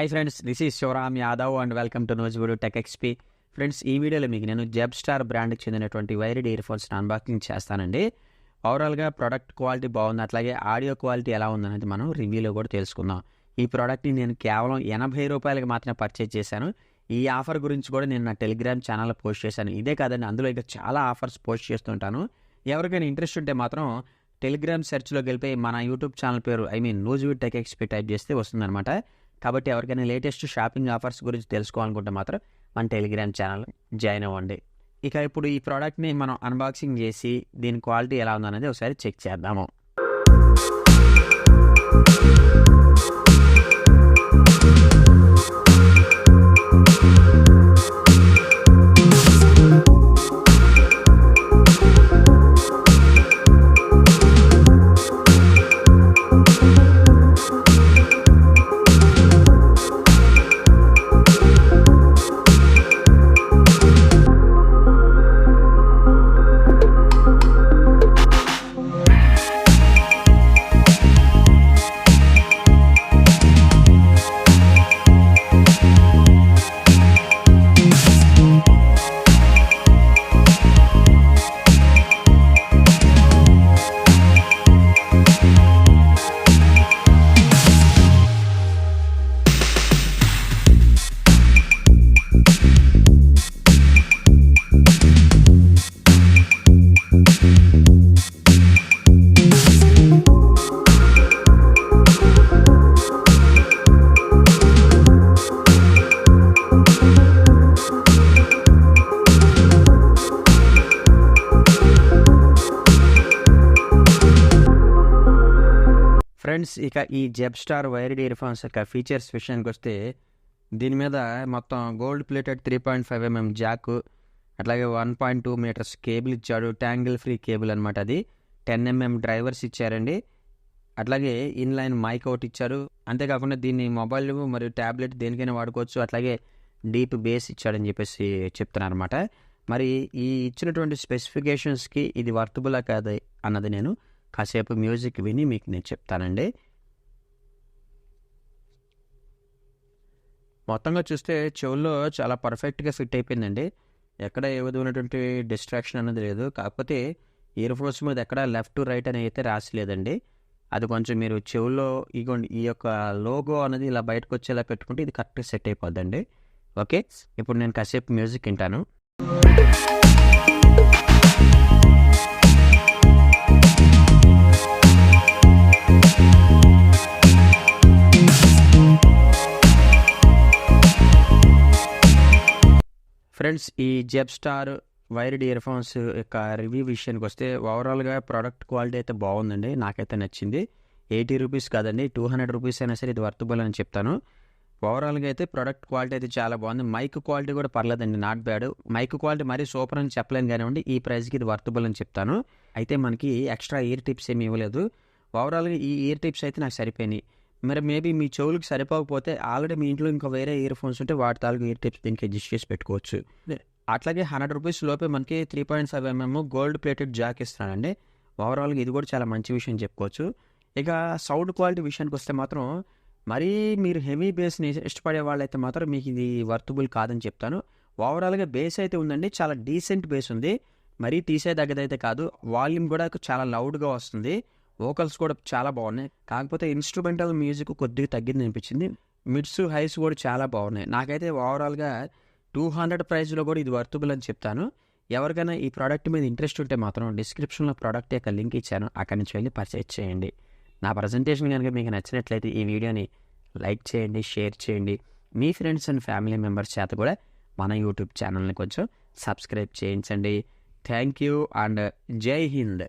Hi friends, this is Shivaram Yadav and welcome to Nuzvid tech XP. Friends, ఈ వీడియోలో మీకు నేను జెబ్స్టార్ బ్రాండ్కి చెందినటువంటి వైర్డ్ ఇయర్ ఫోన్స్ అన్బాక్సింగ్ చేస్తానండి. ఓవరాల్గా ప్రోడక్ట్ క్వాలిటీ బాగుంది, అట్లాగే ఆడియో క్వాలిటీ ఎలా ఉందనేది మనం రివ్యూలో కూడా తెలుసుకుందాం. ఈ ప్రోడక్ట్ని నేను కేవలం ₹80 మాత్రమే పర్చేజ్ చేశాను. ఈ ఆఫర్ గురించి కూడా నేను నా టెలిగ్రామ్ ఛానల్లో పోస్ట్ చేశాను. ఇదే కాదండి, అందులో ఇంకా చాలా ఆఫర్స్ పోస్ట్ చేస్తుంటాను. ఎవరికైనా ఇంట్రెస్ట్ ఉంటే మాత్రం టెలిగ్రామ్ సెర్చ్లోకి వెళ్ళిపోయి మన యూట్యూబ్ ఛానల్ పేరు నూజ్విడ్ టెక్ ఎక్స్పీ టైప్ చేస్తే వస్తుందన్నమాట. కాబట్టి ఎవరికైనా లేటెస్ట్ షాపింగ్ ఆఫర్స్ గురించి తెలుసుకోవాలనుకుంటే మాత్రం మన టెలిగ్రామ్ ఛానల్ జాయిన్ అవ్వండి. ఇక ఇప్పుడు ఈ ప్రోడక్ట్ని మనం అన్బాక్సింగ్ చేసి దీని క్వాలిటీ ఎలా ఉందనేది ఒకసారి చెక్ చేద్దాము. ఫ్రెండ్స్, ఇక ఈ జెబ్స్టార్ వైర్డ్ ఇయర్ ఫోన్స్ యొక్క ఫీచర్స్ విషయానికి వస్తే దీని మీద మొత్తం గోల్డ్ ప్లేటెడ్ 3.5mm జాక్, అట్లాగే 1.2 మీటర్స్ కేబుల్ ఇచ్చాడు. ట్యాంగిల్ ఫ్రీ కేబుల్ అనమాట. అది 10mm డ్రైవర్స్ ఇచ్చారండి. అట్లాగే ఇన్లైన్ మైక్ ఒకటి ఇచ్చారు. అంతేకాకుండా దీన్ని మొబైల్ మరియు ట్యాబ్లెట్ దేనికైనా వాడుకోవచ్చు. అట్లాగే డీప్ బేస్ ఇచ్చాడని చెప్పేసి చెప్తున్నారు అనమాట. మరి ఈ ఇచ్చినటువంటి స్పెసిఫికేషన్స్కి ఇది వర్తబులా కాదు అన్నది నేను కాసేపు మ్యూజిక్ విని మీకు నేను చెప్తానండి. మొత్తంగా చూస్తే చెవుల్లో చాలా పర్ఫెక్ట్గా ఫిట్ అయిపోయిందండి. ఎక్కడ ఏ విధమైనటువంటి డిస్ట్రాక్షన్ అనేది లేదు. కాకపోతే ఇయర్ ఫోన్స్ మీద ఎక్కడ లెఫ్ట్ రైట్ అని అయితే రాసిలేదండి. అది కొంచెం మీరు చెవుల్లో ఈ యొక్క లోగో అనేది ఇలా బయటకు వచ్చేలా పెట్టుకుంటే ఇది కరెక్ట్గా సెట్ అయిపోద్దండి. ఓకే, ఇప్పుడు నేను కాసేపు మ్యూజిక్ వింటాను. ఫ్రెండ్స్, ఈ జెబ్స్టార్ వైర్డ్ ఇయర్ ఫోన్స్ యొక్క రివ్యూ విషయానికి వస్తే ఓవరాల్గా ప్రోడక్ట్ క్వాలిటీ అయితే బాగుందండి. నాకైతే నచ్చింది. ₹80 కాదండి, ₹200 అయినా సరే ఇది వర్తబుల్ అని చెప్తాను. ఓవరాల్గా అయితే ప్రోడక్ట్ క్వాలిటీ అయితే చాలా బాగుంది. మైక్ క్వాలిటీ కూడా పర్లేదండి, నాట్ బ్యాడ్. మైక్ క్వాలిటీ మరీ సూపర్ అని చెప్పలేను కానివ్వండి, ఈ ప్రైస్కి ఇది వర్తబుల్ అని చెప్తాను. అయితే మనకి ఎక్స్ట్రా ఇయర్ టిప్స్ ఏమి ఇవ్వలేదు. ఓవరాల్గా ఈ ఇయర్ టిప్స్ అయితే నాకు సరిపోయినాయి. మరి మేబీ మీ చెవులకు సరిపోకపోతే ఆల్రెడీ మీ ఇంట్లో ఇంకా వేరే ఇయర్ ఫోన్స్ ఉంటే వాటి తాలూకు ఇయర్ టిప్స్ దీనికి అడ్జస్ట్ చేసి పెట్టుకోవచ్చు. అట్లాగే ₹100 లోపే మనకి 3.5mm గోల్డ్ ప్లేటెడ్ జాక్ ఇస్తున్నానండి. ఓవరాల్గా ఇది కూడా చాలా మంచి విషయం చెప్పుకోవచ్చు. ఇక సౌండ్ క్వాలిటీ విషయానికి వస్తే మాత్రం మరీ మీరు హెవీ బేస్ని ఇష్టపడే వాళ్ళైతే మాత్రం మీకు ఇది వర్తబుల్ కాదని చెప్తాను. ఓవరాల్గా బేస్ అయితే ఉందండి, చాలా డీసెంట్ బేస్ ఉంది. మరీ తీసేదగ్గదైతే కాదు. వాల్యూమ్ కూడా చాలా లౌడ్గా వస్తుంది. వోకల్స్ కూడా చాలా బాగున్నాయి. కాకపోతే ఇన్స్ట్రుమెంటల్ మ్యూజిక్ కొద్దిగా తగ్గింది అనిపించింది. మిడ్స్ హైస్ కూడా చాలా బాగున్నాయి. నాకైతే ఓవరాల్గా 200 ప్రైస్లో కూడా ఇది వర్తబుల్ అని చెప్తాను. ఎవరికైనా ఈ ప్రోడక్ట్ మీద ఇంట్రెస్ట్ ఉంటే మాత్రం డిస్క్రిప్షన్లో ప్రోడక్ట్ యొక్క లింక్ ఇచ్చాను, అక్కడి నుంచి వెళ్ళి పర్చేజ్ చేయండి. నా ప్రజెంటేషన్ కనుక మీకు నచ్చినట్లయితే ఈ వీడియోని లైక్ చేయండి, షేర్ చేయండి. మీ ఫ్రెండ్స్ అండ్ ఫ్యామిలీ మెంబర్స్ చేత కూడా మన యూట్యూబ్ ఛానల్ని కొంచెం సబ్స్క్రైబ్ చేయించండి. థ్యాంక్ యూ అండ్ జై హింద్.